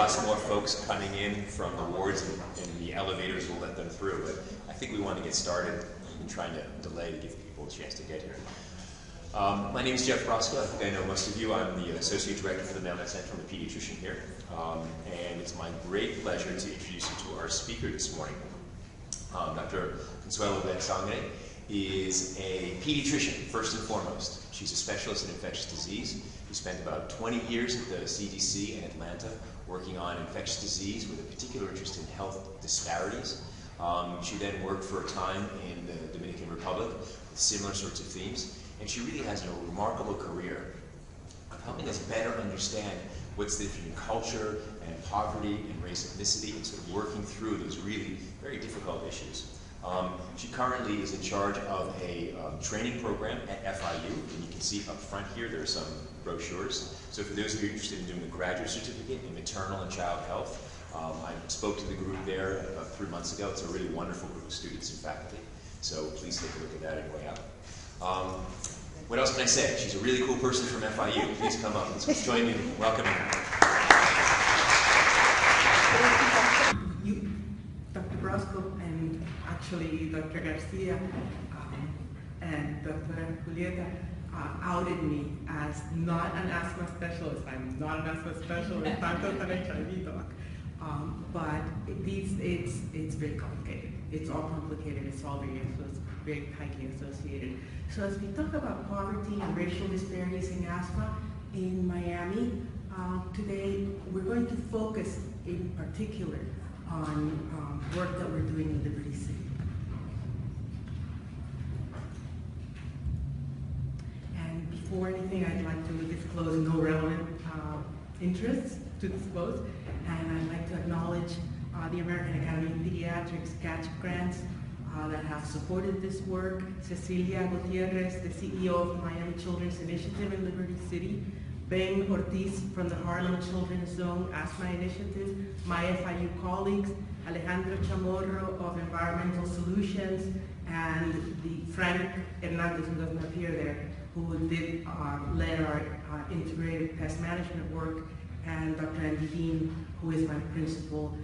lots more folks coming in from the wards, and the elevators will let them through. But I think we want to get started and trying to delay to give people a chance to get here. My name is Jeff Roscoe. I think I know most of you. I'm the Associate Director for the Mailman Center. I'm a pediatrician here. And it's my great pleasure to introduce you to our speaker this morning. Dr. Consuelo Beck-Sagué is a pediatrician, first and foremost. She's a specialist in infectious disease. She spent about 20 years at the CDC in Atlanta working on infectious disease with a particular interest in health disparities. She then worked for a time in the Dominican Republic with similar sorts of themes. And she really has a remarkable career of helping us better understand what's the difference in culture and poverty and race, ethnicity, and sort of working through those really very difficult issues. She currently is in charge of a training program at FIU, and you can see up front here there are some brochures. So for those of you interested in doing a graduate certificate in maternal and child health, I spoke to the group there about 3 months ago. It's a really wonderful group of students and faculty. So please take a look at that on your way out. What else can I say? She's a really cool person from FIU. Please come up. Let's join me in welcoming her. Dr. Roscoe and actually Dr. Garcia and Dr. Julieta outed me as not an asthma specialist. I'm not an asthma specialist. I'm not an HIV doc. But it's very complicated. It's all complicated. It's all very tightly associated. So as we talk about poverty and racial disparities in asthma in Miami, today we're going to focus in particular on work that we're doing in Liberty City. And before anything, I'd like to disclose no relevant interests to disclose, and I'd like to acknowledge the American Academy of Pediatrics catch grants that have supported this work. Cecilia Gutierrez, the CEO of Miami Children's Initiative in Liberty City, Ben Ortiz from the Harlem Children's Zone Asthma Initiative, my FIU colleagues, Alejandro Chamorro of Environmental Solutions, and the Frank Hernandez, who doesn't appear there, who led our integrated pest management work, and Dr. Andy Dean, who is my principal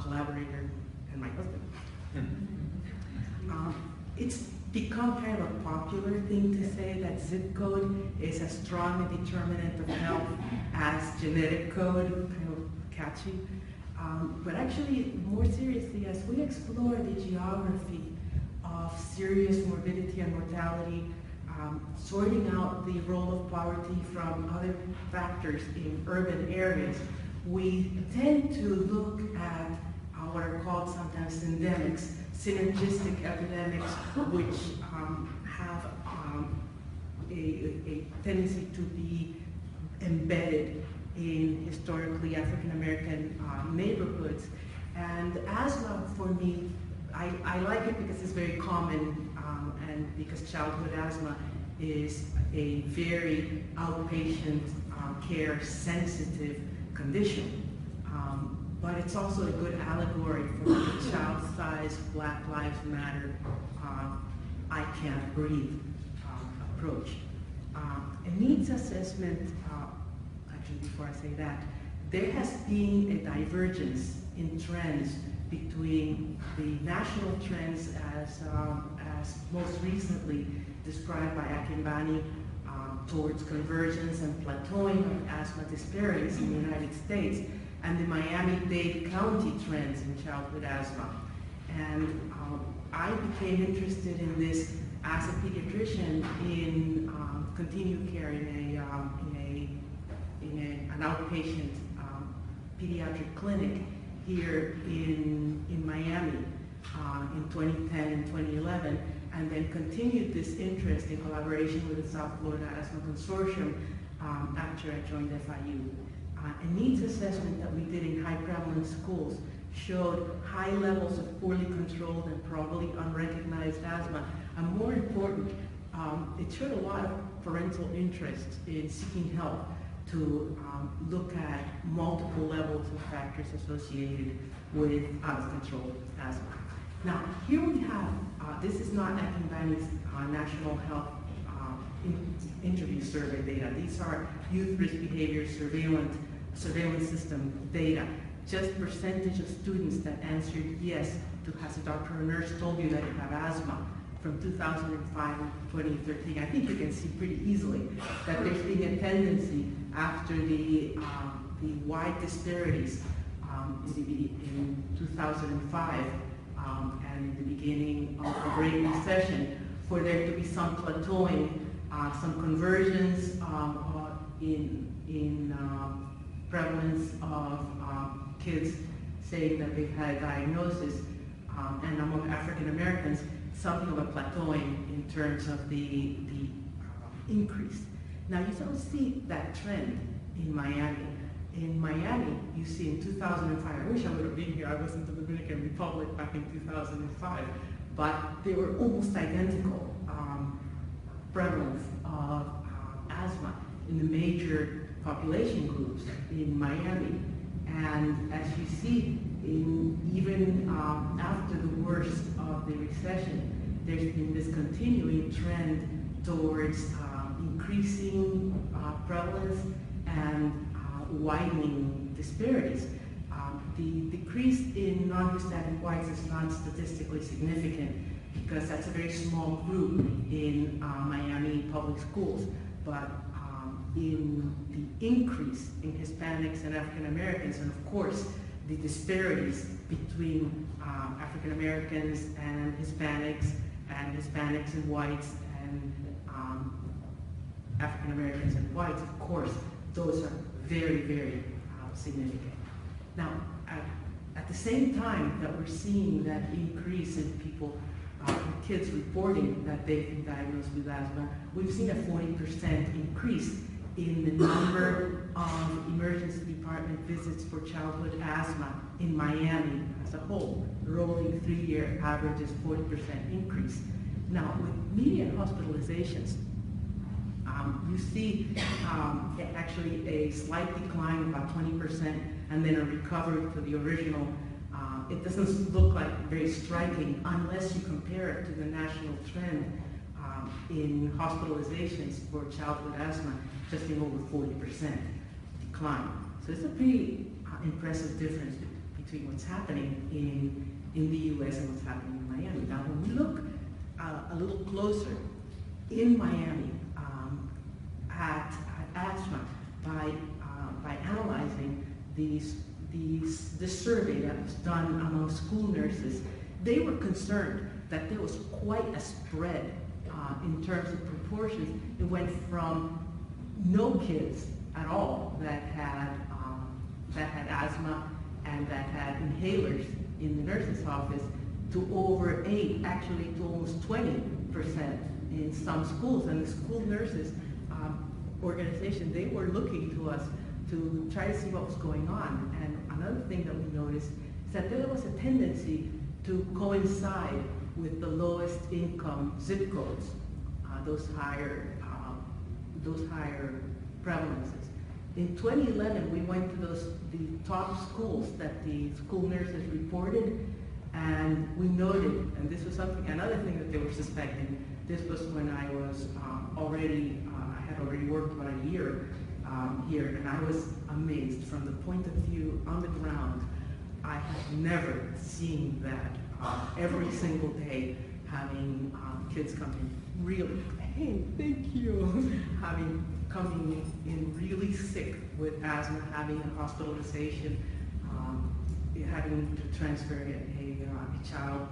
collaborator and my husband. It's become kind of a popular thing to say that zip code is as strong a determinant of health as genetic code, kind of catchy. But actually, more seriously, as we explore the geography of serious morbidity and mortality, sorting out the role of poverty from other factors in urban areas, we tend to look at what are called sometimes endemics, synergistic epidemics, which have a tendency to be embedded in historically African-American neighborhoods. And asthma, for me, I like it because it's very common, and because childhood asthma is a very outpatient care sensitive condition. But it's also a good allegory for the child-sized Black Lives Matter, I can't breathe approach. A needs assessment, actually before I say that, there has been a divergence in trends between the national trends as most recently described by Akimbani towards convergence and plateauing of asthma disparities in the United States, and the Miami-Dade County trends in childhood asthma. And I became interested in this as a pediatrician in continued care in an outpatient pediatric clinic here in Miami in 2010 and 2011, and then continued this interest in collaboration with the South Florida Asthma Consortium after I joined FIU. A needs assessment that we did in high prevalence schools showed high levels of poorly controlled and probably unrecognized asthma. And more important, it showed a lot of parental interest in seeking help to look at multiple levels of factors associated with out-of-control asthma. Now, here we have, this is not Akimbani's National Health Interview Survey data. These are youth risk behavior surveillance system data. just percentage of students that answered yes to has a doctor or nurse told you that you have asthma from 2005 to 2013. I think you can see pretty easily that there's been a tendency after the wide disparities in 2005 and in the beginning of the Great Recession, for there to be some plateauing, some conversions in prevalence of kids saying that they've had a diagnosis, and among African Americans, something of a plateauing in terms of the increase. Now you don't see that trend in Miami. In Miami, you see in 2005, I wish I would have been here, I was in the Dominican Republic back in 2005, but they were almost identical prevalence of asthma in the major population groups in Miami. And as you see, even after the worst of the recession, there's been this continuing trend towards increasing prevalence and widening disparities. The decrease in non-Hispanic whites is not statistically significant because that's a very small group in Miami public schools, but in the increase in Hispanics and African Americans, and of course the disparities between African Americans and Hispanics and whites, and African Americans and whites, of course, those are very, very significant. Now, at the same time that we're seeing that increase in people, kids reporting that they've been diagnosed with asthma, we've seen a 40% increase in the number of emergency department visits for childhood asthma in Miami as a whole. The rolling 3-year average is 40% increase. Now, with median hospitalizations, you see actually a slight decline, about 20%, and then a recovery to the original. It doesn't look like very striking unless you compare it to the national trend in hospitalizations for childhood asthma, just in over 40% decline. So it's a pretty impressive difference between what's happening in the US and what's happening in Miami. Now, when we look a little closer in Miami at asthma by analyzing this survey that was done among school nurses, they were concerned that there was quite a spread in terms of proportions. It went from no kids at all that had asthma and that had inhalers in the nurse's office to over 8, actually to almost 20% in some schools. And the school nurses organization, they were looking to us to try to see what was going on. And another thing that we noticed is that there was a tendency to coincide with the lowest income zip codes, those higher prevalences. In 2011, we went to the top schools that the school nurses reported, and we noted, and this was another thing that they were suspecting. This was when I was I had already worked about a year here, and I was amazed from the point of view on the ground. I have never seen that every single day, having kids come in really, hey, thank you, coming in really sick with asthma, having a hospitalization, having to transfer a child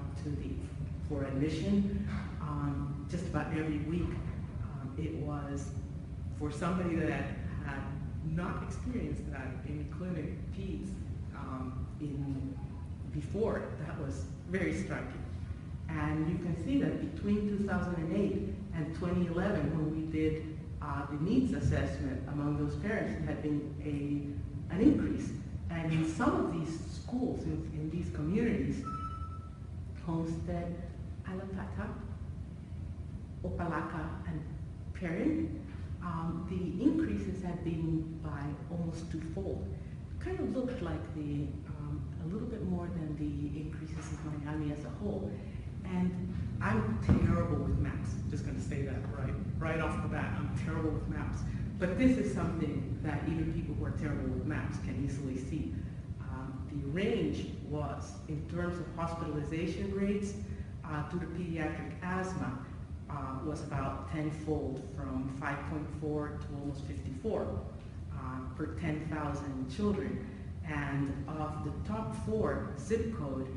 for admission just about every week. It was, for somebody that had not experienced that in clinic peds before, that was very striking. And you can see that between 2008 and 2011, when we did the needs assessment among those parents, there had been an increase. And in some of these schools, in these communities, Homestead, Alapata, Opalaka, and Perrin, the increases had been by almost twofold. Kind of looked like a little bit more than the increases in Miami as a whole. And I'm terrible with maps. Just going to say that right off the bat. I'm terrible with maps. But this is something that even people who are terrible with maps can easily see. The range was, in terms of hospitalization rates due to pediatric asthma, was about tenfold, from 5.4 to almost 54 per 10,000 children. And of the top 4 zip codes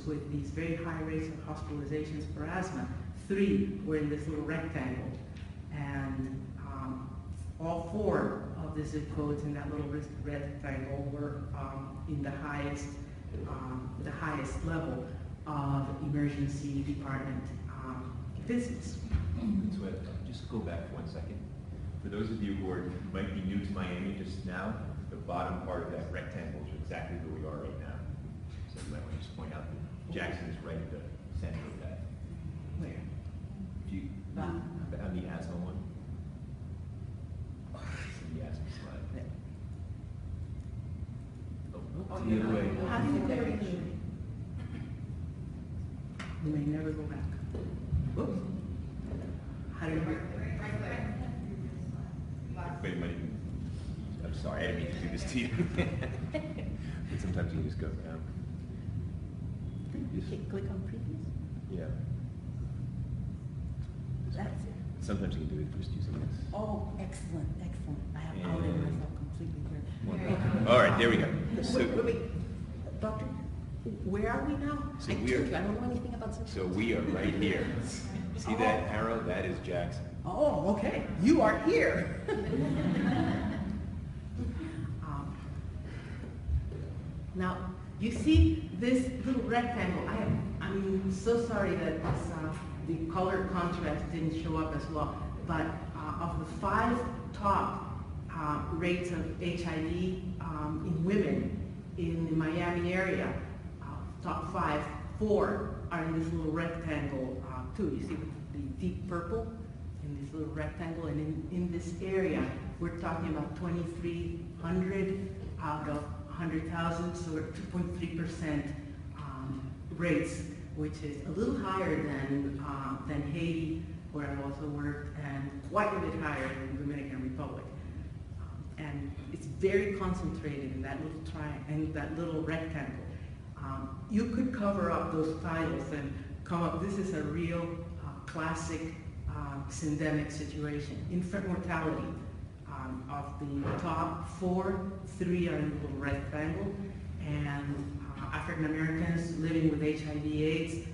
with these very high rates of hospitalizations for asthma, 3 were in this little rectangle. And all 4 of the zip codes in that little rectangle were in the highest level of emergency department visits. So just go back 1 second. For those of you who might be new to Miami just now, the bottom part of that rectangle is exactly where we are right now. So you might want to just point out that Jackson is right at the center of that. Where? On the asthma one. The asthma slide. Oh, the other way. How do you go back? You may never go back. Whoops. How do you Wait, I'm sorry, I didn't mean to do this to you. But sometimes you can just go down. Click on previous. Yeah. That's it. Sometimes you can do it just using this. Oh, excellent, excellent. I have outed myself completely here. Wonderful. All right, there we go. So, Wait. Doctor, where are we now? So I we told are- you, I don't know anything about so we are right here. See that arrow? That is Jackson. Oh, okay. You are here. Now, you see this little rectangle. I'm so sorry that the color contrast didn't show up as well, but of the 5 top rates of HIV in women in the Miami area, top 5, 4 are in this little rectangle too. You see the deep purple in this little rectangle, and in this area, we're talking about 2,300 out of 100,000, so 2.3% rates, which is a little higher than Haiti, where I also worked, and quite a bit higher than the Dominican Republic. And it's very concentrated in that little rectangle. You could cover up those titles and come up. This is a real classic syndemic situation. Infant mortality. Of the top 4, 3 are in the little rectangle, and African Americans living with HIV/AIDS,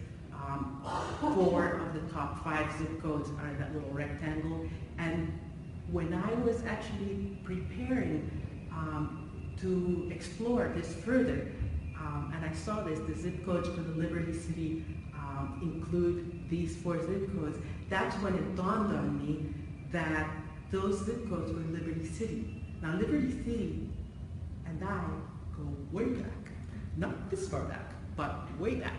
4 of the top 5 zip codes are in that little rectangle. And when I was actually preparing to explore this further, and I saw this, the zip codes for the Liberty City include these 4 zip codes, that's when it dawned on me that those zip codes were Liberty City. Now, Liberty City and I go way back. Not this far back, but way back.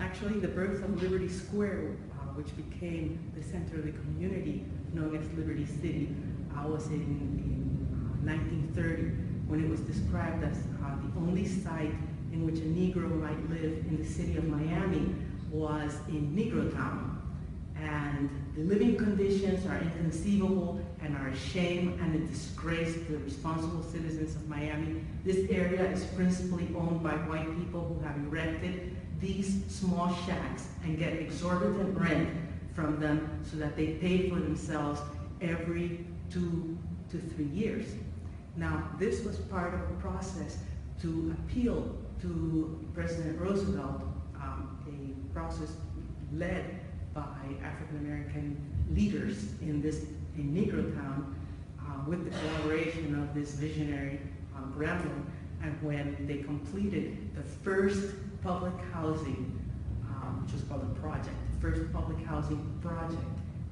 Actually, the birth of Liberty Square, which became the center of the community known as Liberty City, was in 1930, when it was described as the only site in which a Negro might live in the city of Miami was in Negrotown. And the living conditions are inconceivable and are a shame and a disgrace to the responsible citizens of Miami. This area is principally owned by white people who have erected these small shacks and get exorbitant rent from them so that they pay for themselves every 2 to 3 years. Now, this was part of a process to appeal to President Roosevelt, a process led by African American leaders in Negrotown, with the collaboration of this visionary Gremlin. And when they completed the first public housing, which was called a project, the first public housing project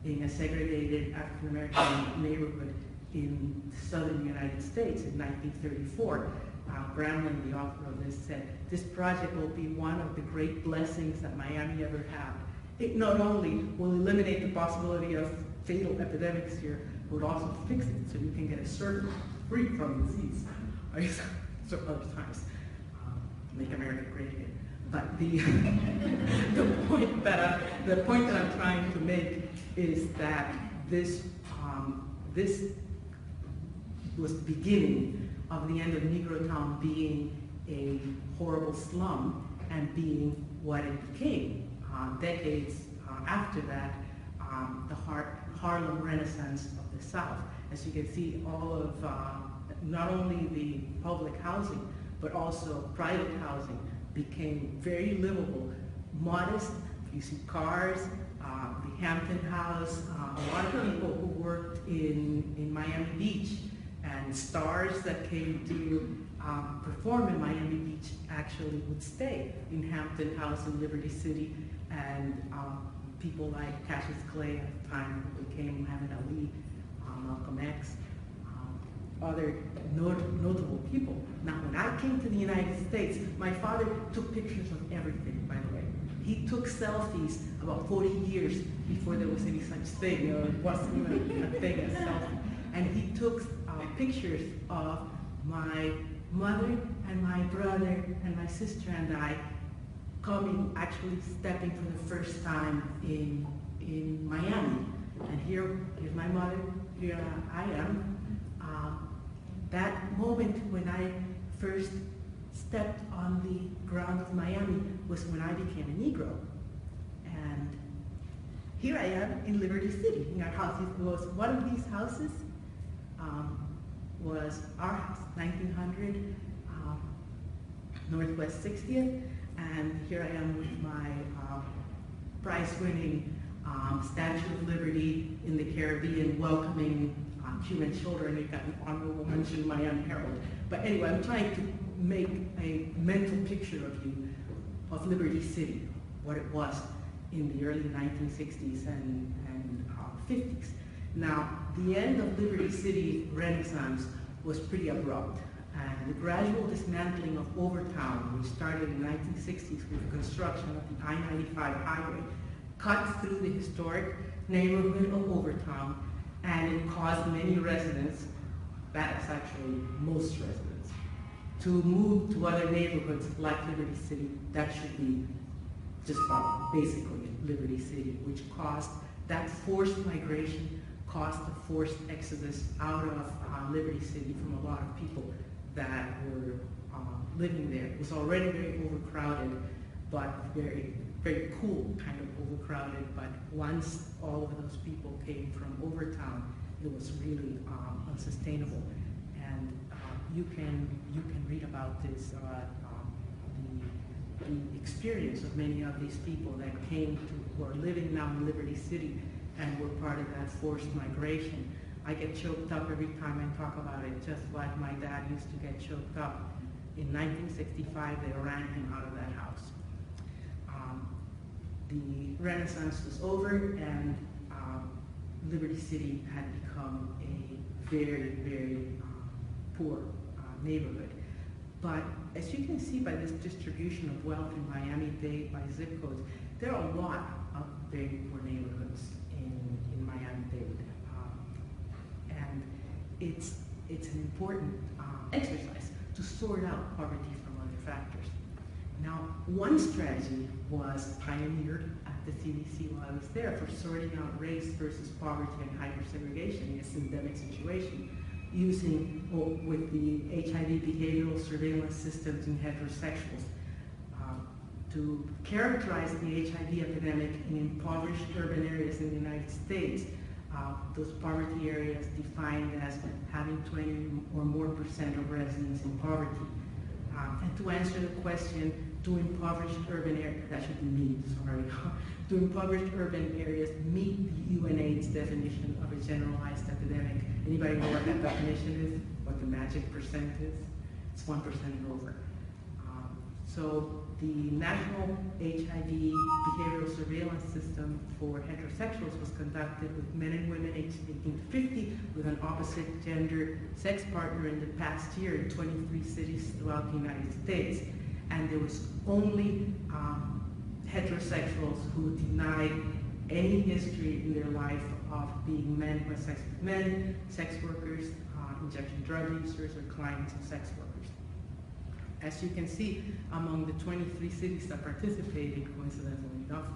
in a segregated African American neighborhood in the southern United States in 1934, Gremlin, the author of this, said, "This project will be one of the great blessings that Miami ever had. It not only will eliminate the possibility of fatal epidemics here, but would also fix it so you can get a circle free from disease." So other times, make America great again. But the point that I'm trying to make is that this was the beginning of the end of Negro Town being a horrible slum and being what it became. Decades after that, the Harlem Renaissance of the South. As you can see, all of not only the public housing, but also private housing became very livable, modest. You see cars, the Hampton House, a lot of people who worked in Miami Beach, and stars that came to perform in Miami Beach actually would stay in Hampton House in Liberty City, and people like Cassius Clay at the time who became Muhammad Ali, Malcolm X, other notable people. Now, when I came to the United States, my father took pictures of everything, by the way. He took selfies about 40 years before there was any such thing. It wasn't even a thing as selfie. And he took pictures of my mother and my brother and my sister and I actually stepping for the first time in Miami. And here's my mother, here I am. That moment when I first stepped on the ground of Miami was when I became a Negro. And here I am in Liberty City, in our house. It was one of these houses was our house, 1900 Northwest 60th. And here I am with my prize-winning Statue of Liberty in the Caribbean, welcoming Cuban children. It got an honorable mention in Miami Herald. But anyway, I'm trying to make a mental picture of you, of Liberty City, what it was in the early 1960s and 50s. Now, the end of Liberty City Renaissance was pretty abrupt. And the gradual dismantling of Overtown, which started in the 1960s with the construction of the I-95 highway, cut through the historic neighborhood of Overtown, and it caused many residents, that's actually most residents, to move to other neighborhoods like Liberty City. That should be just basically Liberty City, which caused that forced migration, caused a forced exodus out of Liberty City from a lot of people that were living there. It was already very overcrowded, but very, very cool kind of overcrowded. But once all of those people came from Overtown, it was really unsustainable. And you can read about this, the experience of many of these people that came to, who are living now in Liberty City and were part of that forced migration. I get choked up every time I talk about it, just like my dad used to get choked up. In 1965, they ran him out of that house. The Renaissance was over, and Liberty City had become a very, very poor neighborhood. But as you can see by this distribution of wealth in Miami-Dade by zip codes, there are a lot of very poor neighborhoods in Miami-Dade. And it's an important exercise to sort out poverty from other factors. Now, one strategy was pioneered at the CDC while I was there for sorting out race versus poverty and hypersegregation in a syndemic situation, using with the HIV behavioral surveillance systems in heterosexuals to characterize the HIV epidemic in impoverished urban areas in the United States. Those poverty areas defined as having 20 or more % of residents in poverty. And to answer the question, do impoverished urban areas, that should be me, sorry, do impoverished urban areas meet the UNAIDS definition of a generalized epidemic? Anybody know what that definition is? What the magic percent is? It's 1% and over. So the National HIV Behavioral Surveillance System for heterosexuals was conducted with men and women aged 18 to 50 with an opposite gender sex partner in the past year in 23 cities throughout the United States. And there was only heterosexuals who denied any history in their life of being men who had sex with men, sex workers, injection drug users, or clients of sex workers. As you can see, among the 23 cities that participated, coincidentally enough,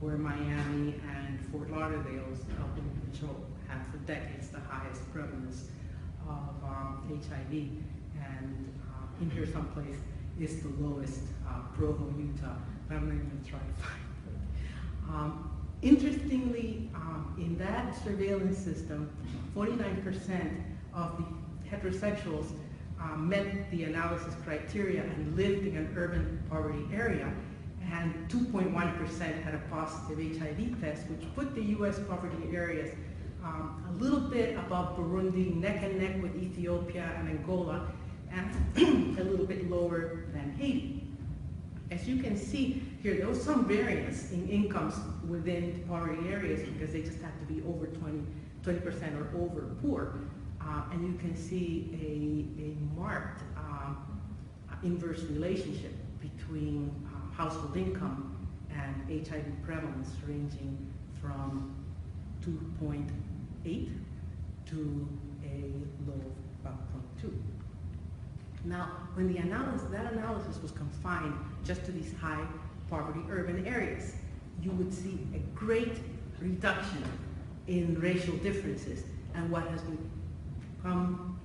were Miami and Fort Lauderdale's, which have for decades the highest prevalence of HIV. and in here someplace is the lowest, Provo, Utah. I'm not even trying to find it. Interestingly, in that surveillance system, 49% of the heterosexuals met the analysis criteria and lived in an urban poverty area, and 2.1% had a positive HIV test, which put the U.S. poverty areas a little bit above Burundi, neck and neck with Ethiopia and Angola, and a little bit lower than Haiti. As you can see here, there was some variance in incomes within poverty areas because they just have to be over 20% or over poor. And you can see a marked inverse relationship between household income and HIV prevalence, ranging from 2.8 to a low of about 0.2. Now, when that analysis was confined just to these high poverty urban areas, you would see a great reduction in racial differences and what has become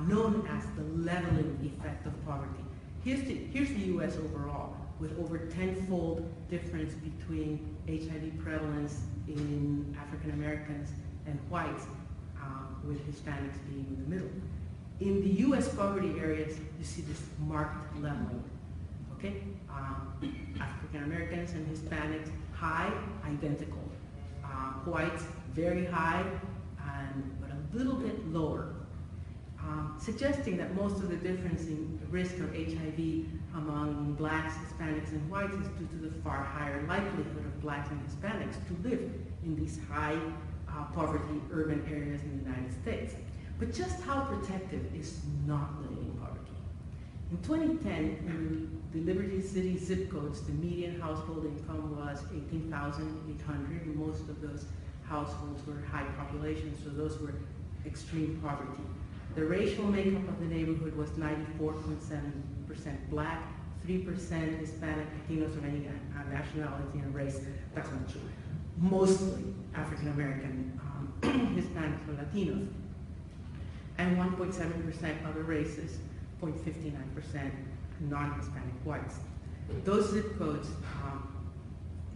known as the leveling effect of poverty. Here's the US overall, with over 10-fold difference between HIV prevalence in African Americans and whites, with Hispanics being in the middle. In the US poverty areas, you see this marked leveling, okay? African Americans and Hispanics, high, identical. Whites, very high, but a little bit lower. Suggesting that most of the difference in risk of HIV among blacks, Hispanics, and whites is due to the far higher likelihood of blacks and Hispanics to live in these high poverty urban areas in the United States. But just how protective is not living in poverty? In 2010, in the Liberty City zip codes, the median household income was $18,800, and most of those households were high population, so those were extreme poverty. The racial makeup of the neighborhood was 94.7% black, 3% Hispanic, Latinos, of any nationality and race. That's not true. Mostly African American, Hispanics, or Latinos. And 1.7% other races, 0.59% non-Hispanic whites. Those zip codes,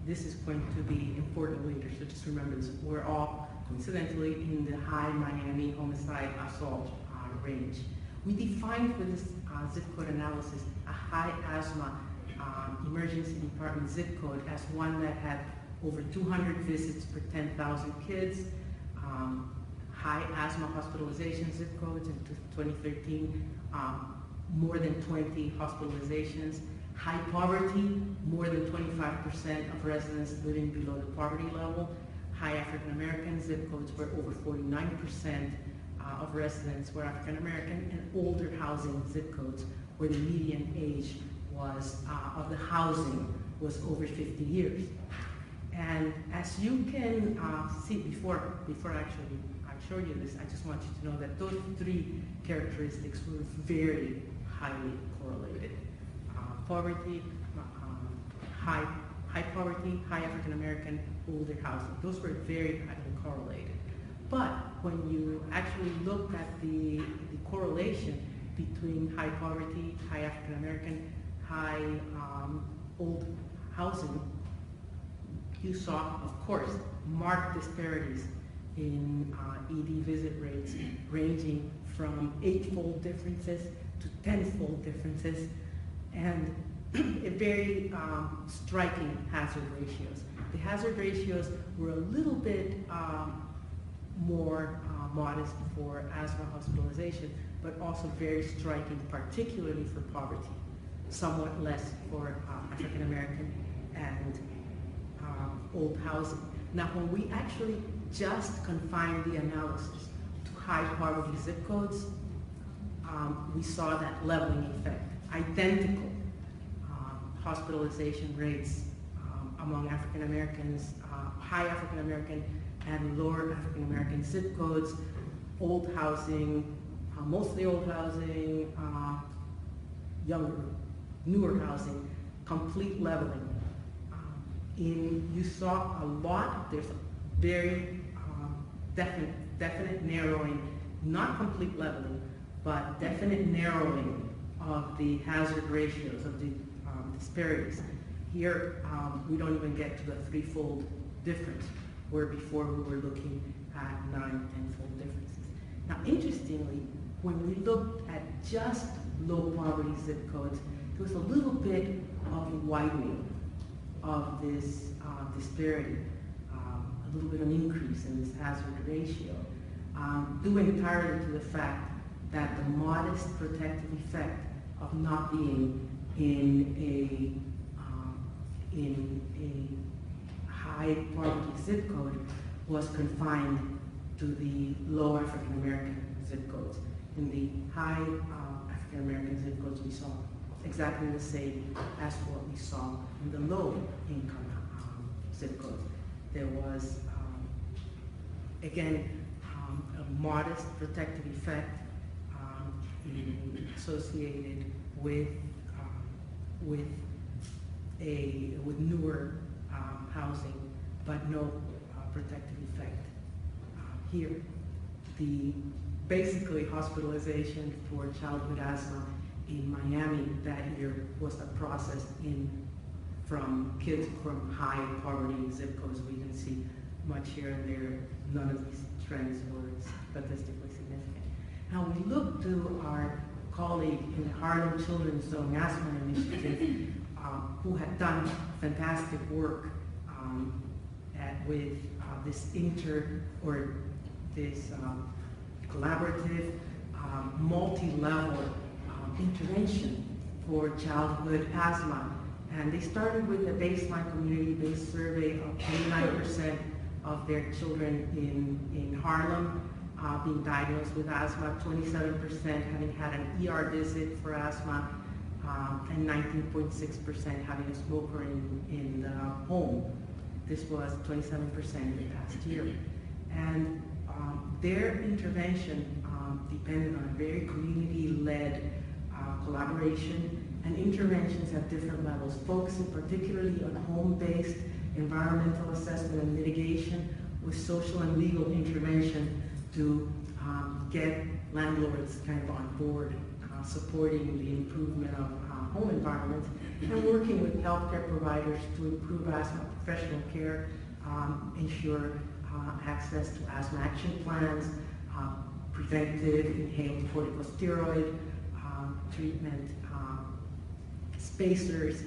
this is going to be important later, so just remember this. We're all, coincidentally, in the high Miami homicide assault range. We defined for this zip code analysis a high asthma emergency department zip code as one that had over 200 visits per 10,000 kids, high asthma hospitalization zip codes in 2013, more than 20 hospitalizations, high poverty, more than 25% of residents living below the poverty level, high African American zip codes where over 49% of residents were African American, and older housing zip codes where the median age was of the housing was over 50 years. And as you can see, before actually I show you this, I just want you to know that those three characteristics were very highly correlated. Poverty, high poverty, high African American, older housing. Those were very highly correlated. But when you actually look at the correlation between high poverty, high African American, high old housing, you saw, of course, marked disparities in ED visit rates ranging from 8-fold differences to 10-fold differences, and very striking hazard ratios. The hazard ratios were a little bit more modest for asthma hospitalization, but also very striking, particularly for poverty, somewhat less for African American and old housing. Now, when we actually just confined the analysis to high poverty zip codes, we saw that leveling effect, identical hospitalization rates among African Americans, high African American and lower African American zip codes, old housing, mostly old housing, younger, newer housing, complete leveling. You saw a lot, there's a very definite narrowing, not complete leveling, but definite narrowing of the hazard ratios, of the disparities. Here, we don't even get to the threefold difference, where before we were looking at 9 and 10-fold differences. Now, interestingly, when we looked at just low poverty zip codes, there was a little bit of a widening of this disparity, a little bit of an increase in this hazard ratio, due entirely to the fact that the modest protective effect of not being in a high poverty zip code was confined to the low African American zip codes. In the high African American zip codes, we saw exactly the same as what we saw in the low income zip codes. There was, again, a modest protective effect associated with newer housing, but no protective effect here. The basically hospitalization for childhood asthma in Miami that year was a process from kids from high poverty zip codes. We didn't see much here and there. None of these trends were statistically significant. Now we look to our colleague in the Harlem Children's Zone Asthma Initiative, who had done fantastic work with this collaborative, multi-level intervention for childhood asthma. And they started with a baseline community-based survey of 29% of their children in Harlem being diagnosed with asthma, 27% having had an ER visit for asthma, and 19.6% having a smoker in the home. This was 27% in the past year. And their intervention depended on a very community-led collaboration and interventions at different levels, focusing particularly on home-based environmental assessment and mitigation with social and legal intervention to get landlords kind of on board, supporting the improvement of home environments, and working with healthcare providers to improve asthma professional care, ensure access to asthma action plans, preventive inhaled corticosteroid treatment, spacers,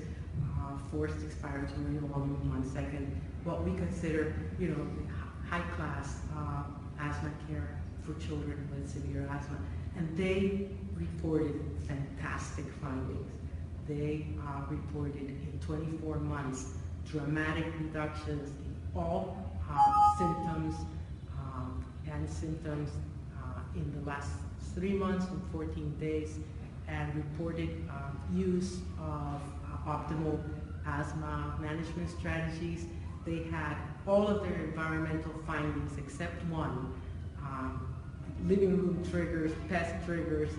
forced expiratory, hold on 1 second, what we consider, high-class asthma care for children with severe asthma. And they reported fantastic findings. They reported in 24 months dramatic reductions in all symptoms in the last 3 months and 14 days, and reported use of optimal asthma management strategies. They had all of their environmental findings except one, living room triggers, pest triggers,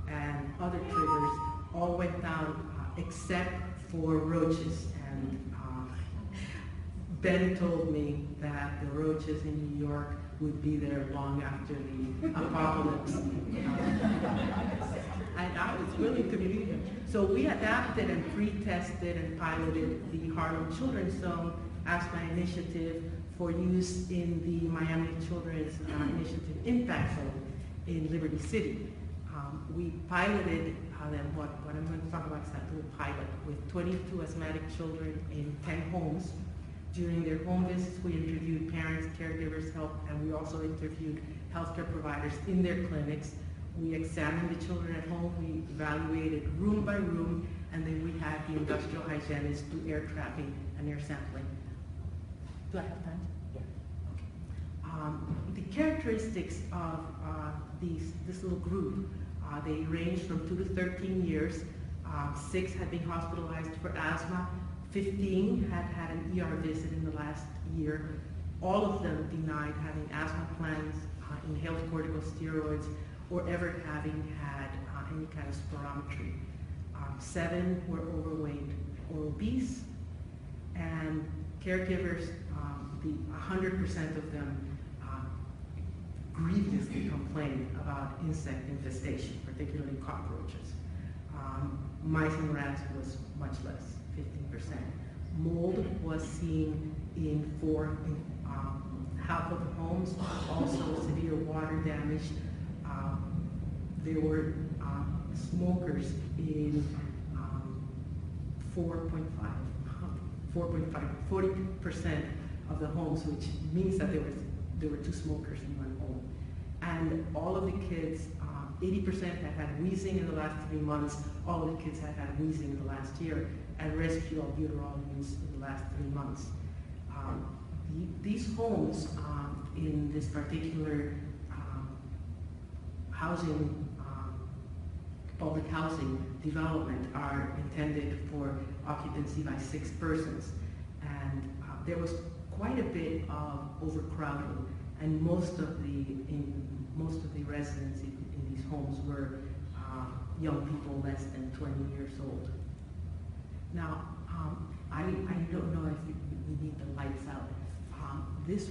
and other triggers all went down except for roaches. And Ben told me that the roaches in New York would be there long after the apocalypse. And I was willing to believe him. So we adapted and pre-tested and piloted the Harlem Children's Zone Asthma Initiative for use in the Miami Children's Initiative Impact Zone in Liberty City. We piloted what I'm going to talk about is that little pilot with 22 asthmatic children in 10 homes. During their home visits, we interviewed parents, caregivers, and we also interviewed healthcare providers in their clinics. We examined the children at home, we evaluated room by room, and then we had the industrial hygienist do air trapping and air sampling. Do I have time? Yeah. Okay. The characteristics of this little group, they range from 2 to 13 years. 6 had been hospitalized for asthma. 15 had had an ER visit in the last year. All of them denied having asthma plans, inhaled corticosteroids, or ever having had any kind of spirometry. 7 were overweight or obese, and caregivers, 100% of them grievously complained about insect infestation, particularly cockroaches. Mice and rats was much less, 15%. Mold was seen in half of the homes, also severe water damage. There were smokers in 40% of the homes, which means that there were two smokers in one home. And all of the kids, 80% had wheezing in the last 3 months, all of the kids had wheezing in the last year, and residue albuterol use in the last 3 months. These homes in this particular housing, public housing development are intended for occupancy by 6 persons. And there was quite a bit of overcrowding, and most of the residents in these homes were young people less than 20 years old. Now, I don't know if we need the lights out. This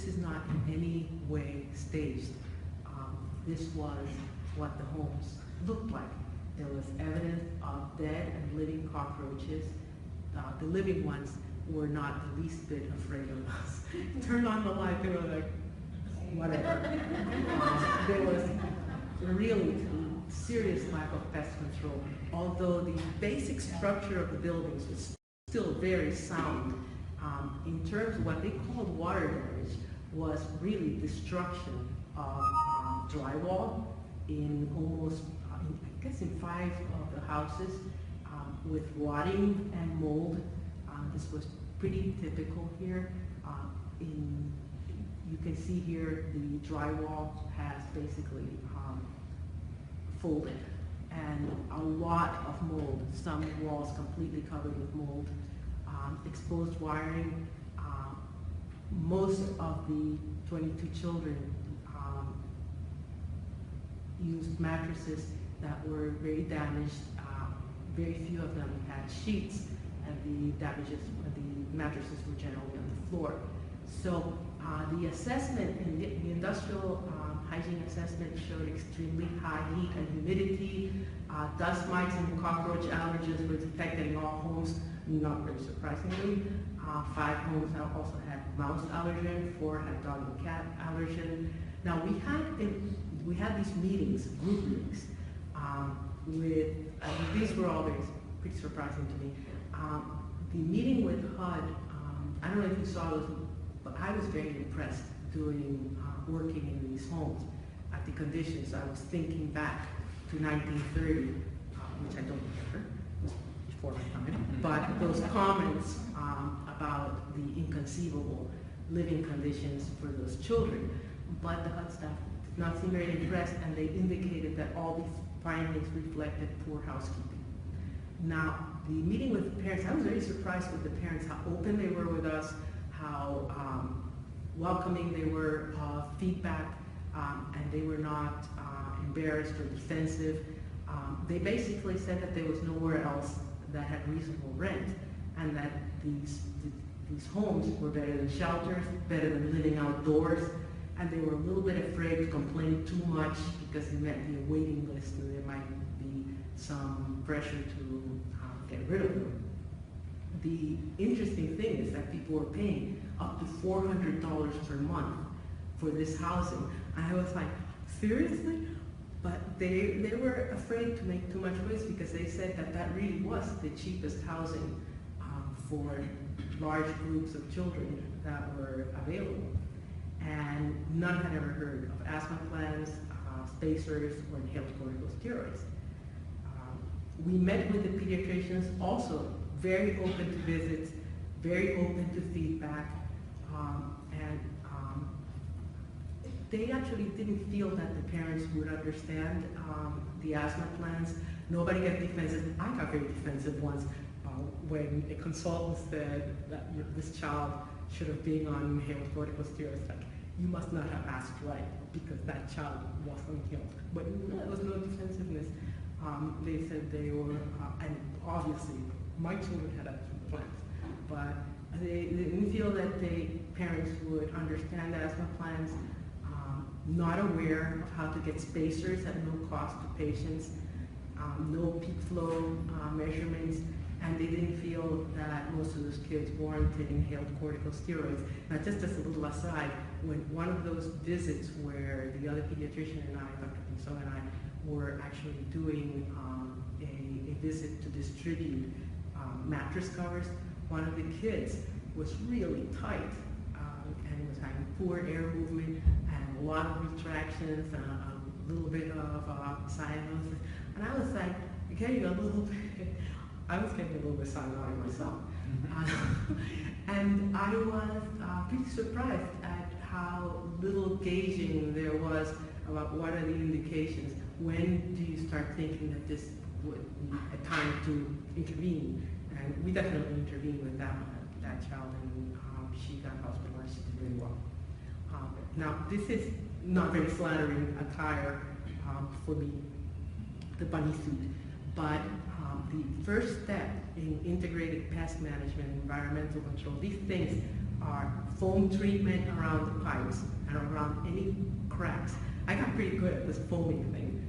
is not in any way staged. This was what the homes looked like. There was evidence of dead and living cockroaches. The living ones were not the least bit afraid of us. Turn on the light, they were like, whatever. There was really serious lack of pest control, although the basic structure of the buildings was still very sound. In terms of what they called water damage, was really destruction of drywall in almost, I guess in 5 of the houses, with rotting and mold. This was pretty typical here. You can see here the drywall has basically folded, and a lot of mold, some walls completely covered with mold, exposed wiring. Most of the 22 children used mattresses that were very damaged. Very few of them had sheets, and the mattresses were generally on the floor. So the assessment, in the industrial hygiene assessment, showed extremely high heat and humidity. Dust mites and cockroach allergens were detected in all homes, not very surprisingly. 5 homes also had mouse allergen, 4 had dog and cat allergen. Now we had these meetings, group meetings, these were all pretty surprising to me. The meeting with HUD, I don't know if you saw this, but I was very impressed working in these homes at the conditions. I was thinking back to 1930, which I don't remember, it was before my time, but those comments about the inconceivable living conditions for those children. But the HUD staff did not seem very impressed, and they indicated that all these findings reflected poor housekeeping. Now, the meeting with the parents, I was very surprised with the parents, how open they were with us, how welcoming they were of feedback, and they were not embarrassed or defensive. They basically said that there was nowhere else that had reasonable rent, and that these homes were better than shelters, better than living outdoors, and they were a little bit afraid to complain too much because it meant the waiting list and there might be some pressure to get rid of them. The interesting thing is that people were paying up to $400 per month for this housing. And I was like, seriously? But they were afraid to make too much noise because they said that really was the cheapest housing for large groups of children that were available. And none had ever heard of asthma plans, spacers, or inhaled corticosteroids. We met with the pediatricians, also very open to visits, very open to feedback, and they actually didn't feel that the parents would understand the asthma plans. Nobody got defensive. I got very defensive once when a consultant said that this child should have been on inhaled corticosteroids. Like, you must not have asked right because that child wasn't inhaled. But there was no defensiveness. They said they were, and obviously my children had asthma plans, but they didn't feel that the parents would understand asthma plans. not aware of how to get spacers at no cost to patients, no peak flow measurements, and they didn't feel that most of those kids warranted inhaled corticosteroids. Now, just as a little aside, when one of those visits where the other pediatrician and I, Dr. Consuelo and I, were actually doing a visit to distribute mattress covers, one of the kids was really tight and was having poor air movement and a lot of retractions and a little bit of cyanosis. And I was like, getting a little bit, I was getting a little bit cyanotic myself. And I was pretty surprised at how little gauging there was about what are the indications. When do you start thinking that this would be a time to intervene? And we definitely intervened with that child, and she got hospitalized. She did really well. Now, this is not very flattering attire for me, the bunny suit, but the first step in integrated pest management and environmental control, these things are foam treatment around the pipes and around any cracks. I got pretty good at this foaming thing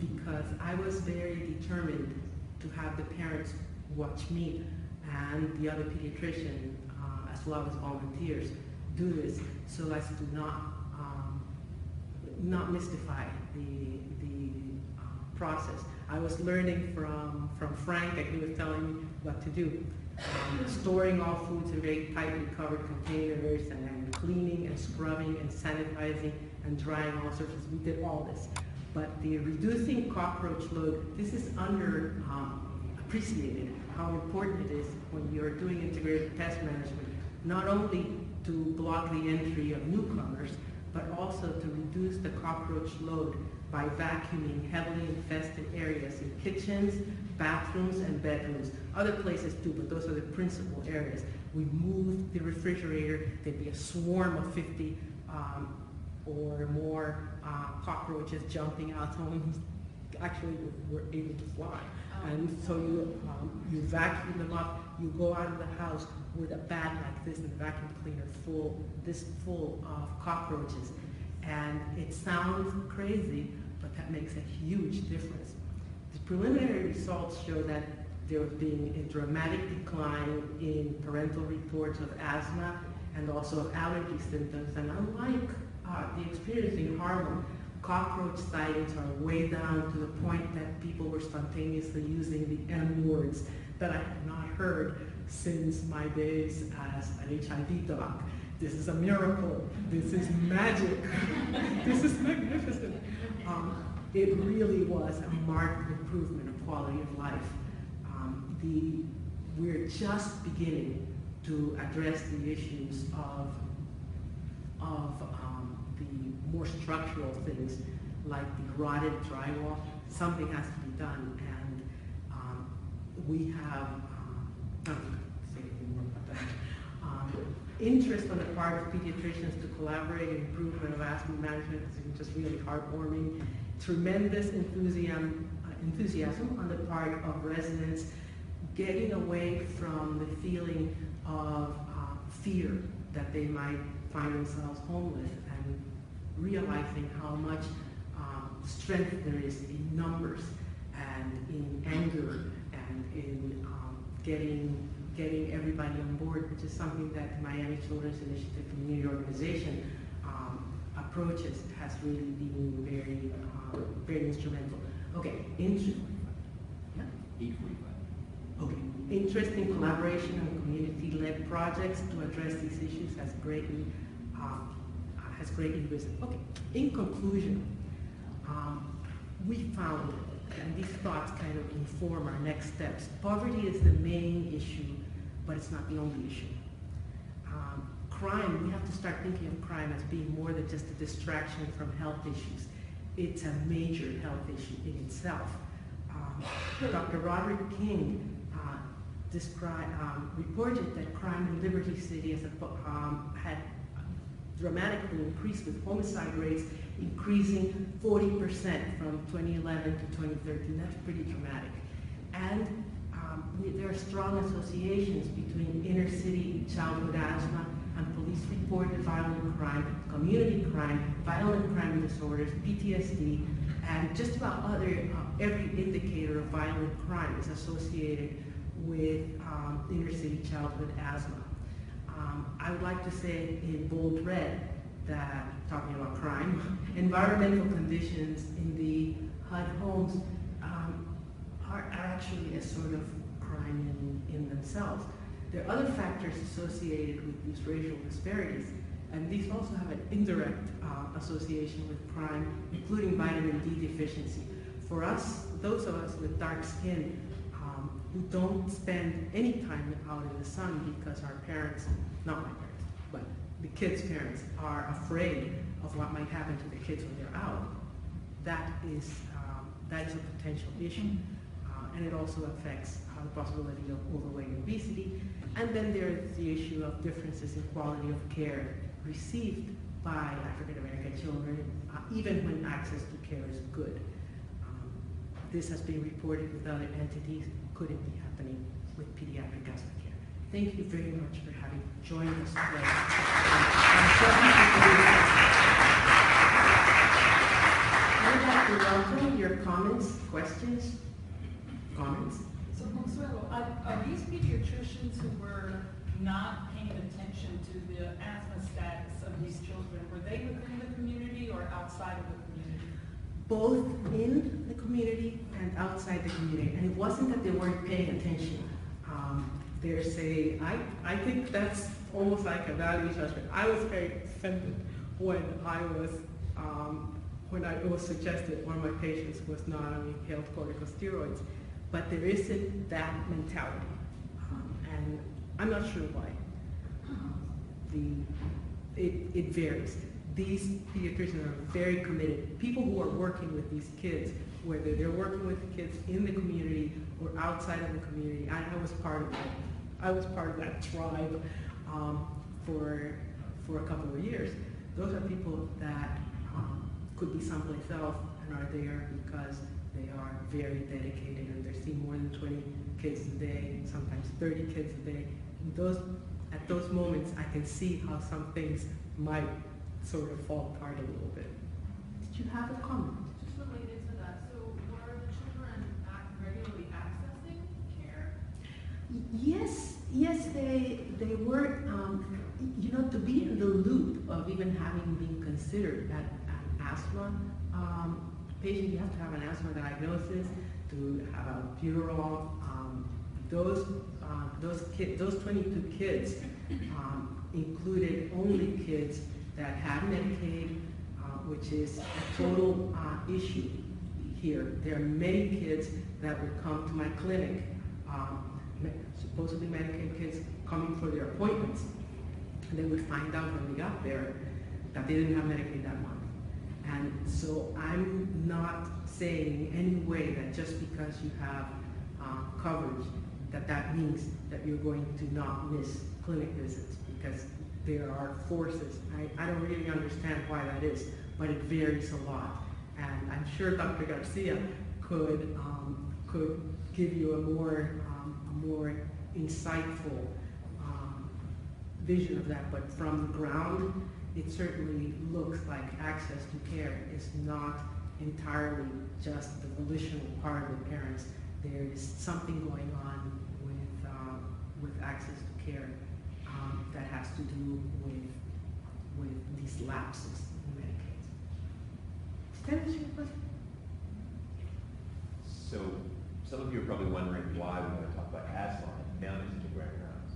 because I was very determined to have the parents watch me and the other pediatrician, as well as volunteers, do this so as to not mystify the process. I was learning from Frank, and he was telling me what to do. Storing all foods in very tightly covered containers and cleaning and scrubbing and sanitizing and drying all surfaces. We did all this. But the reducing cockroach load, this is appreciated how important it is when you're doing integrated pest management, not only to block the entry of newcomers, but also to reduce the cockroach load by vacuuming heavily infested areas in kitchens, bathrooms, and bedrooms. Other places too, but those are the principal areas. We moved the refrigerator. There'd be a swarm of 50 or more cockroaches jumping out. Some actually were able to fly. And so you vacuum them up. You go out of the house with a bag like this and a vacuum cleaner full of cockroaches. And it sounds crazy, but that makes a huge difference. The preliminary results show that there was being a dramatic decline in parental reports of asthma and also of allergy symptoms. And unlike the experience in Harlem, cockroach sightings are way down to the point that people were spontaneously using the M words that I had not heard since my days as an HIV doc. This is a miracle. This is magic. This is magnificent. It really was a marked improvement of quality of life. We're just beginning to address the issues of the more structural things like the rotted drywall. Something has to be done, and we have, I don't say anything more about that. Interest on the part of pediatricians to collaborate in improvement of asthma management is just really heartwarming. Tremendous enthusiasm on the part of residents, getting away from the feeling of fear that they might find themselves homeless and realizing how much strength there is in numbers and in anger and in getting everybody on board, which is something that the Miami Children's Initiative Community Organization approaches has really been very, very instrumental. Okay, yeah? 8:45. Okay, interest in collaboration and community-led projects to address these issues has greatly risen. Okay, in conclusion, we found, and these thoughts kind of inform our next steps. Poverty is the main issue, but it's not the only issue. Crime, we have to start thinking of crime as being more than just a distraction from health issues. It's a major health issue in itself. Dr. Roderick King reported that crime in Liberty City had dramatically increased, with homicide rates increasing 40% from 2011 to 2013. That's pretty dramatic. And there are strong associations between inner city childhood asthma and police reported violent crime, community crime, violent crime disorders, PTSD, and just about every indicator of violent crime is associated with inner city childhood asthma. I would like to say in bold red that, talking about crime, environmental conditions in the HUD homes are actually a sort of crime in themselves. There are other factors associated with these racial disparities, and these also have an indirect association with crime, including vitamin D deficiency. For us, those of us with dark skin who don't spend any time out in the sun because our parents, not my parents, but the kids' parents are afraid of what might happen to the kids when they're out, that is a potential issue. And it also affects the possibility of overweight and obesity. And then there's the issue of differences in quality of care received by African American children, even when access to care is good. This has been reported with other entities. Could it be happening with pediatric asthma care? Thank you very much for having joined us today. I'd like to welcome your comments, questions, comments. So Consuelo, are these pediatricians who were not paying attention to the asthma status of these children, were they within the community or outside of the community? Both in the community and outside the community. And it wasn't that they weren't paying attention. I think that's almost like a value judgment. I was very offended when it was suggested one of my patients was not on inhaled corticosteroids. But there isn't that mentality. And I'm not sure why. It varies. These pediatricians are very committed. People who are working with these kids, whether they're working with the kids in the community or outside of the community, I was part of that. I was part of that tribe for a couple of years. Those are people that could be someplace else and are there because they are very dedicated and they're seeing more than 20 kids a day, sometimes 30 kids a day. At those moments, I can see how some things might sort of fall apart a little bit. Did you have a comment? Just related to that, so were the children regularly accessing care? Yes, they were. To be in the loop of even having been considered an asthma patient, you have to have an asthma diagnosis, to have a albuterol. Those 22 kids included only kids that had Medicaid, which is a total issue here. There are many kids that would come to my clinic, supposedly Medicaid kids coming for their appointments. And they would find out when we got there that they didn't have Medicaid that month. And so I'm not saying in any way that just because you have coverage, that means that you're going to not miss clinic visits, because there are forces. I don't really understand why that is, but it varies a lot. And I'm sure Dr. Garcia could give you a more insightful vision of that. But from the ground, it certainly looks like access to care is not entirely just the volitional part of the parents. There is something going on with access to care that has to do with these lapses in Medicaid. Does that answer your question? So some of you are probably wondering why we want to talk about asthma and Mailman into grand rounds.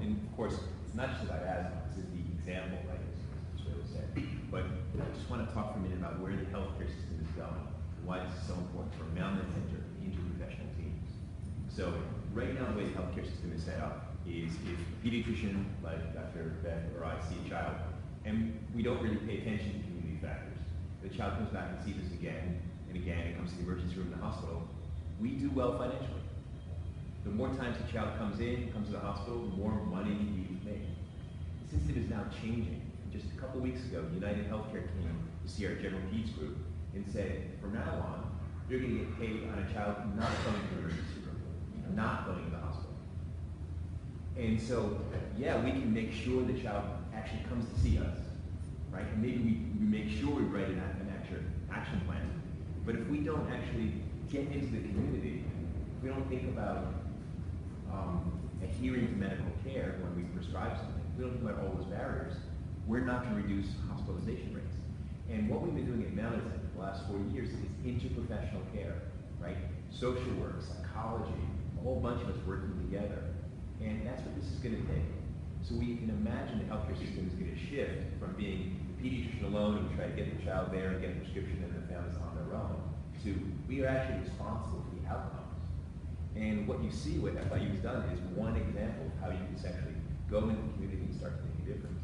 And of course, it's not just about asthma. This is the example, right, as Consuelo said. But I just want to talk for a minute about where the healthcare system is going and why this is so important for Mailman to enter interprofessional teams. So right now, the way the healthcare system is set up is if a pediatrician like Dr. Beck or I see a child, and we don't really pay attention to community factors, the child comes back and sees us again and again, and comes to the emergency room in the hospital, we do well financially. The more times the child comes to the hospital, the more money we make. The system is now changing. Just a couple weeks ago, United Healthcare came to see our general peds group and said, from now on, you're going to get paid on a child not going to the emergency room, not going to the hospital. And so, yeah, we can make sure the child actually comes to see us, right? And maybe we make sure we write an action plan. But if we don't actually get into the community, if we don't think about adhering to medical care when we prescribe something, if we don't think about all those barriers, we're not going to reduce hospitalization rates. And what we've been doing at Mailman for the last 4 years is interprofessional care, right? Social work, psychology, a whole bunch of us working together. And that's what this is going to take. So we can imagine the healthcare system is going to shift from being the pediatrician alone and try to get the child there and get a prescription and the families on their own to we are actually responsible for the outcomes. And what you see what FIU has done is one example of how you can actually go into the community and start to make a difference.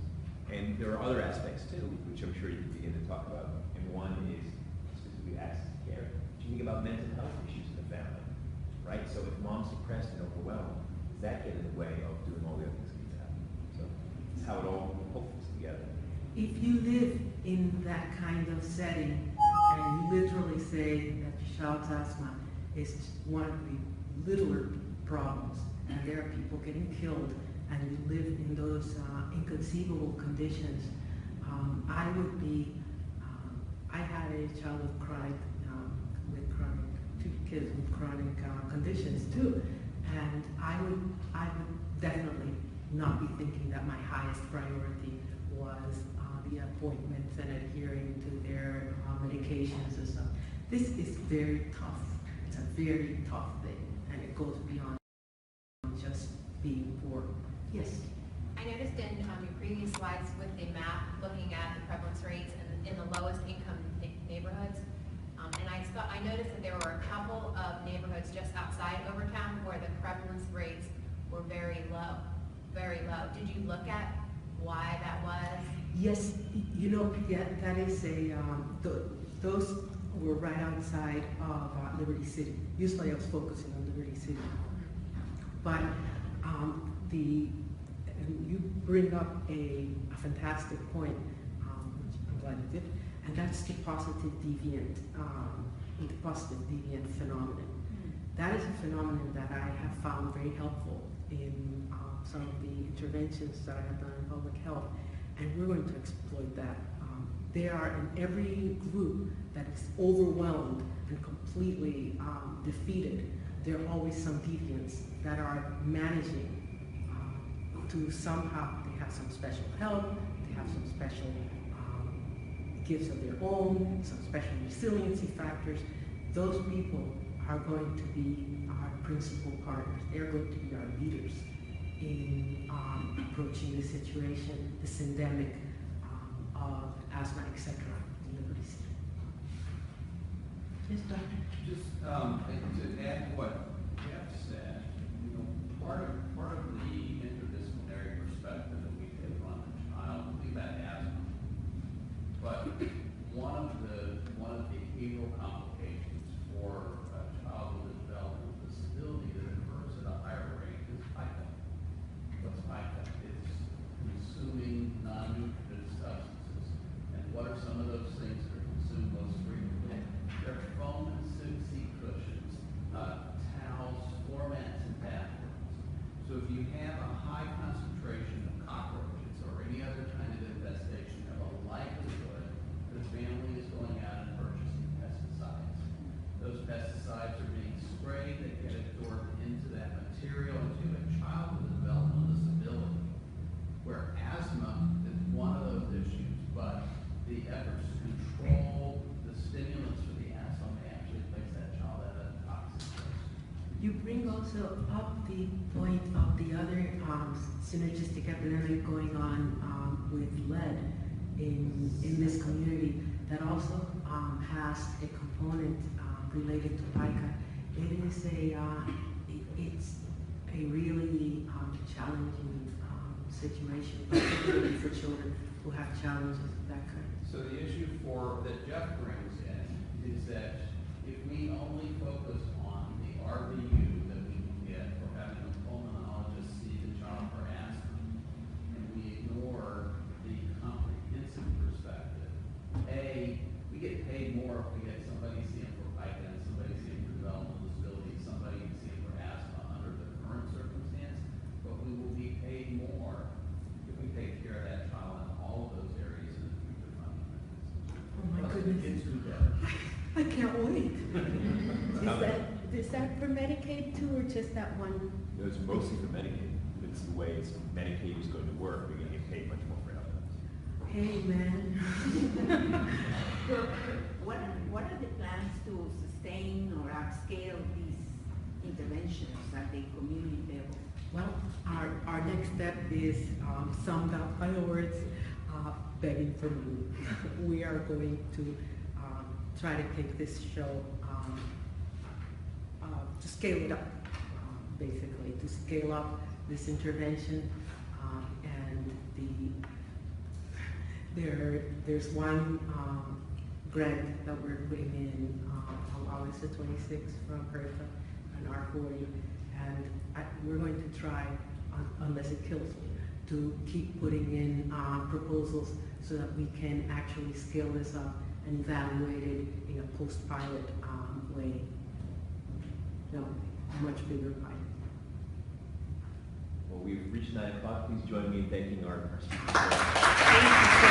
And there are other aspects too, which I'm sure you can begin to talk about. And one is specifically access to care. But you think about mental health issues in the family, right? So if mom's depressed and overwhelmed, does that get in the way of doing all the other things that need to happen? So it's how it all hopefully fits together. If you live in that kind of setting and you literally say that your child's asthma is one of the littler problems, and there are people getting killed, and you live in those inconceivable conditions, I would be, I had a child with chronic, two kids with chronic conditions too, and I would definitely not be thinking that my highest priority was the appointments and adhering to their medications and stuff. This is very tough. It's a very tough thing, and it goes beyond just being poor. Yes? I noticed in your previous slides with the map looking at the prevalence rates in the lowest income neighborhoods, and I noticed that there were a couple of neighborhoods just outside Overtown where the prevalence rates were very low, very low. Did you look at why that was? Yes, you know, yeah, that is a, those were right outside of Liberty City. Usually I was focusing on Liberty City. But you bring up a fantastic point, which I'm glad you did, and that's the positive deviant phenomenon. That is a phenomenon that I have found very helpful in some of the interventions that I have done in public health, and we're going to exploit that. There are in every group that is overwhelmed and completely defeated, there are always some deviants that are managing to somehow, they have some special help, they have some special gifts of their own, some special resiliency factors. Those people are going to be our principal partners. They're going to be our leaders in approaching the situation, this endemic of asthma, etc. in Liberty City. Yes, Doctor? Just to add to what Jeff said, you know, part of the interdisciplinary perspective that we take on the child, we've had asthma, but one of the behavioral complications for a child with a developmental disability that occurs at a higher rate is FICA. What's FICA? It's consuming non-nutritive substances. And what are some of those things that are consumed most frequently? They're foam and seat cushions, towels, floor mats, and bathrooms. So if you have a high concentration of cockroaches or any other kind of infestation, you have a likelihood that a family is going out and purchasing pesticides. Those pesticides are being sprayed, they get absorbed into that material, and you have a child with a developmental disability, where asthma is one of those issues, but the efforts to control the stimulants for the asthma may actually place that child at a toxic risk. You bring also up the point of the other synergistic epidemic going on with lead in this community that also has a component related to pica. It's a really challenging situation, particularly for children who have challenges of that kind. So the issue that Jeff brings in is that if we only focus on the RVU that we can get for having a pulmonologist see the child for asthma, and we ignore the comprehensive perspective, we get paid more if we get somebody seeing for pica and somebody seeing for developmental disability, somebody seeing for asthma under the current circumstance, but we will be that for Medicaid too, or just that one? It was mostly for Medicaid. It's the way Medicaid is going to work. We're going to get paid much more for health. Hey, man. What are the plans to sustain or upscale these interventions at the community level? Well, our next step is summed up by the words, begging for money. We are going to try to take this show, to scale it up, basically, to scale up this intervention. And there's one grant that we're putting in on August the 26th from HERFA and R40, and we're going to try, unless it kills me, to keep putting in proposals so that we can actually scale this up and evaluate it in a post-pilot way. No, much bigger pilot. Well, we've reached 9 o'clock. Please join me in thanking our speakers. Thank you so